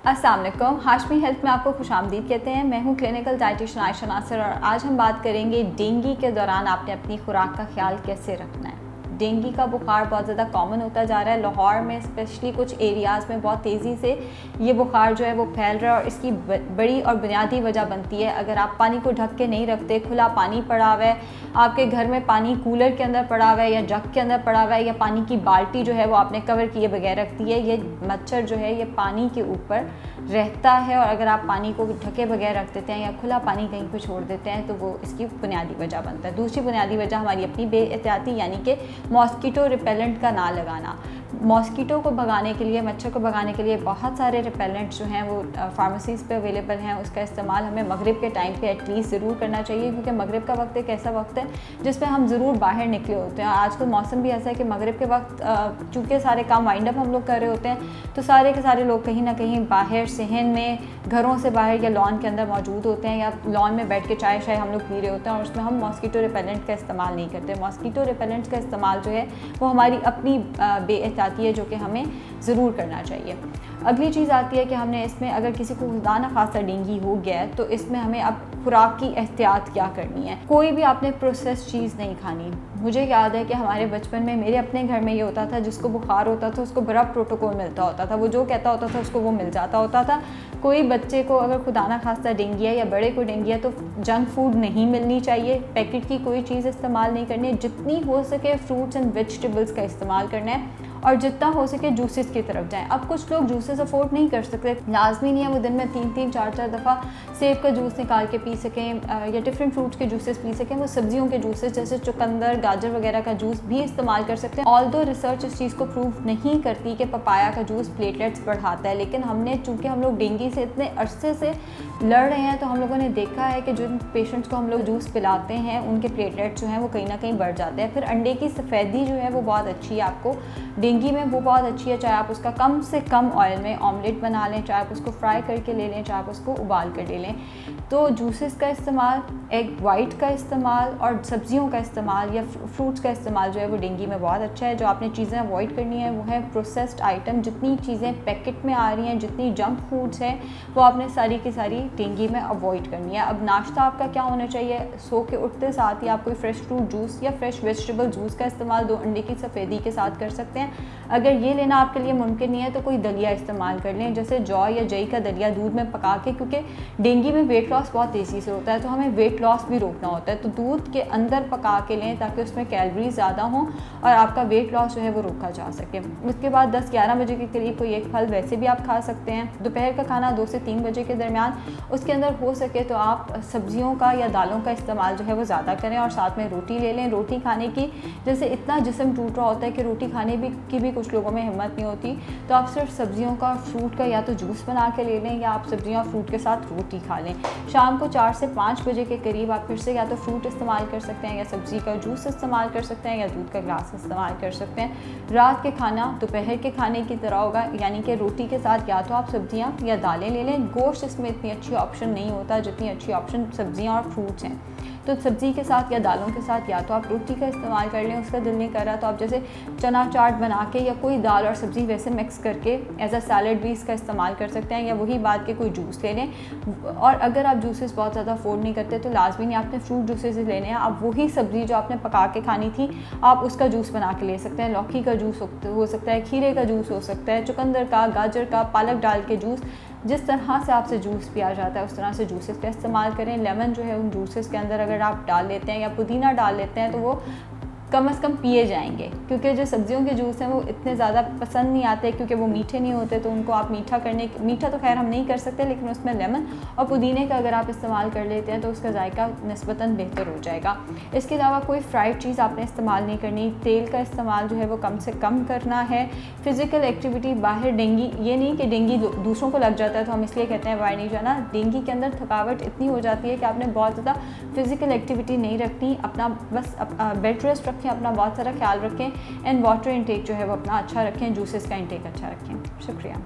अस्सलाम वालेकुम। हाशमी हेल्थ में आपको खुशामदीद कहते हैं। मैं हूं क्लिनिकल डाइटिशियन आयशा नासिर और आज हम बात करेंगे डेंगू के दौरान आपने अपनी खुराक का ख्याल कैसे रखना है। डेंगू का बुखार बहुत ज़्यादा कॉमन होता जा रहा है। लाहौर में स्पेशली कुछ एरियाज़ में बहुत तेज़ी से ये बुखार जो है वो फैल रहा है और इसकी बड़ी और बुनियादी वजह बनती है अगर आप पानी को ढक के नहीं रखते, खुला पानी पड़ा हुआ है, आपके घर में पानी कूलर के अंदर पड़ा हुआ है या जग के अंदर पड़ा हुआ है या पानी की बाल्टी जो है वो आपने कवर किए बगैर रख दी है, ये मच्छर जो है ये पानी के ऊपर रहता है और अगर आप पानी को ढके बगैर रख देते हैं या खुला पानी कहीं पर छोड़ देते हैं तो वो इसकी बुनियादी वजह बनता है। दूसरी बुनियादी वजह हमारी अपनी बेएहतियाती यानी कि मॉस्किटो रिपेलेंट का ना लगाना। मॉस्किटो को भगाने के लिए, मच्छर को भगाने के लिए बहुत सारे रिपेलेंट्स जो हैं वो फार्मेसीज़ पे अवेलेबल हैं। उसका इस्तेमाल हमें मगरिब के टाइम पे एटलीस्ट ज़रूर करना चाहिए क्योंकि मगरिब का वक्त एक ऐसा वक्त है जिसमें हम ज़रूर बाहर निकले होते हैं। आजकल मौसम भी ऐसा है कि मगरिब के वक्त चूँकि सारे काम वाइंड अप हम लोग कर रहे होते हैं तो सारे के सारे लोग कहीं ना कहीं बाहर सहन में, घरों से बाहर या लॉन के अंदर मौजूद होते हैं या लॉन में बैठ के चाय शाय हम लोग पी रहे होते हैं और उसमें हम मॉस्किटो रिपेलेंट का इस्तेमाल नहीं करते। मॉस्किटो रिपेलेंट का इस्तेमाल जो है वो हमारी अपनी बेएहतियाती है जो कि हमें ज़रूर करना चाहिए। अगली चीज़ आती है कि हमने इसमें अगर किसी को खुदा न खासा डेंगू हो गया है तो इसमें हमें अब खुराक की एहतियात क्या करनी है। कोई भी आपने प्रोसेस चीज़ नहीं खानी। मुझे याद है कि हमारे बचपन में मेरे अपने घर में ये होता था, जिसको बुखार होता था उसको बड़ा प्रोटोकॉल मिलता होता था, वो जो कहता होता था उसको वो मिल जाता होता था। कोई बच्चे को अगर खुदा न खासा डेंगू है या बड़े को डेंगू है तो जंक फूड नहीं मिलनी चाहिए, पैकेट की कोई चीज़ इस्तेमाल नहीं करनी है, जितनी हो सके फ्रूट्स एंड वेजिटेबल्स का इस्तेमाल करना है और जितना हो सके जूसेस की तरफ जाएं। अब कुछ लोग जूसेस अफोर्ड नहीं कर सकते, लाजमी नहीं है वो दिन में 3-3 4-4 दफ़ा सेब का जूस निकाल के पी सकें या डिफरेंट फ्रूट्स के जूसेस पी सकें। वो सब्जियों के जूसेस जैसे चुकंदर, गाजर वगैरह का जूस भी इस्तेमाल कर सकते हैं। ऑल्दो रिसर्च इस चीज़ को प्रूव नहीं करती कि पपाया का जूस प्लेटलेट्स बढ़ाता है, लेकिन हमने चूँकि हम लोग डेंगू से इतने अरसे से लड़ रहे हैं तो हम लोगों ने देखा है कि जिन पेशेंट्स को हम लोग जूस पिलाते हैं उनके प्लेटलेट्स जो हैं वो कहीं ना कहीं बढ़ जाते हैं। फिर अंडे की सफ़ेदी जो है वो बहुत अच्छी है आपको डेंगू में, वो बहुत अच्छी है। चाहे आप उसका कम से कम ऑयल में ऑमलेट बना लें, चाहे आप उसको फ्राई करके ले लें, चाहे आप उसको उबाल कर ले लें। तो जूसेस का इस्तेमाल, एग वाइट का इस्तेमाल और सब्जियों का इस्तेमाल या फ्रूट्स का इस्तेमाल जो है वो डेंगू में बहुत अच्छा है। जो आपने चीज़ें अवॉइड करनी है वो है प्रोसेस्ड आइटम। जितनी चीज़ें पैकेट में आ रही हैं, जितनी जंक फूड्स हैं वो आपने सारी की सारी डेंगू में अवॉइड करनी है। अब नाश्ता आपका क्या होना चाहिए, सो के उठते साथ ही आप कोई फ्रेश फ्रूट जूस या फ्रेश वेजिटेबल जूस का इस्तेमाल 2 अंडे की सफ़ेदी के साथ कर सकते हैं। अगर ये लेना आपके लिए मुमकिन नहीं है तो कोई दलिया इस्तेमाल कर लें, जैसे जौ या जई का दलिया दूध में पका के, क्योंकि डेंगू में वेट लॉस बहुत तेज़ी से होता है तो हमें वेट लॉस भी रोकना होता है। तो दूध के अंदर पका के लें ताकि उसमें कैलोरीज ज़्यादा हों और आपका वेट लॉस जो है वो रोका जा सके। उसके बाद 10-11 बजे के करीब कोई एक फल वैसे भी आप खा सकते हैं। दोपहर का खाना 2 से 3 बजे के दरमियान, उसके अंदर हो सके तो आप सब्जियों का या दालों का इस्तेमाल जो है वो ज़्यादा करें और साथ में रोटी ले लें। रोटी खाने की, जैसे इतना जिस्म टूट रहा होता है कि रोटी खाने की भी कुछ लोगों में हिम्मत नहीं होती, तो आप सिर्फ सब्जियों का, फ्रूट का या तो जूस बना के ले लें या आप सब्जियां और फ्रूट के साथ रोटी खा लें। शाम को 4 से 5 बजे के करीब आप फिर से या तो फ्रूट इस्तेमाल कर सकते हैं या सब्जी का जूस इस्तेमाल कर सकते हैं या दूध का ग्लास इस्तेमाल कर सकते हैं। रात के खाना दोपहर के खाने की तरह होगा, यानी कि रोटी के साथ या तो आप सब्जियाँ या दालें ले लें। गोश्त इसमें इतनी अच्छी ऑप्शन नहीं होता जितनी अच्छी ऑप्शन सब्जियाँ और फ्रूट्स हैं। तो सब्ज़ी के साथ या दालों के साथ या तो आप रोटी का इस्तेमाल कर लें, उसका दिल नहीं कर रहा तो आप जैसे चना चाट बना के या कोई दाल और सब्ज़ी वैसे मिक्स करके एज अ सैलड भी इसका इस्तेमाल कर सकते हैं या वही बात के कोई जूस ले लें। और अगर आप जूसेस बहुत ज़्यादा अफोर्ड नहीं करते तो लाजमी नहीं आपने फ्रूट जूसेस लेने हैं, आप वही सब्ज़ी जो आपने पका के खानी थी आप उसका जूस बना के ले सकते हैं। लौकी का जूस हो सकता है, खीरे का जूस हो सकता है, चुकंदर का, गाजर का, पालक डाल के जूस। जिस तरह से आपसे जूस पिया जाता है उस तरह से जूसेस का इस्तेमाल करें। लेमन जो है उन जूसेस के अंदर अगर आप डाल लेते हैं या पुदीना डाल लेते हैं तो वो कम से कम पिए जाएंगे, क्योंकि जो सब्जियों के जूस हैं वो इतने ज़्यादा पसंद नहीं आते क्योंकि वो मीठे नहीं होते। तो उनको आप मीठा तो खैर हम नहीं कर सकते, लेकिन उसमें लेमन और पुदीने का अगर आप इस्तेमाल कर लेते हैं तो उसका जायका निस्बतन बेहतर हो जाएगा। इसके अलावा कोई फ्राइड चीज़ आपने इस्तेमाल नहीं करनी, तेल का इस्तेमाल जो है वो कम से कम करना है। फ़िज़िकल एक्टिविटी बाहर, डेंगू ये नहीं कि डेंगू दूसरों को लग जाता है तो हम इसलिए कहते हैं बाहर नहीं जाना। डेंगू के अंदर थकावट इतनी हो जाती है कि आपने बहुत ज़्यादा फ़िज़िकल एक्टिविटी नहीं रखनी, अपना बस बेड रेस्ट रखें, अपना बहुत सारा ख्याल रखें एंड वाटर इंटेक जो है वो अपना अच्छा रखें, जूसेस का इंटेक अच्छा रखें। शुक्रिया।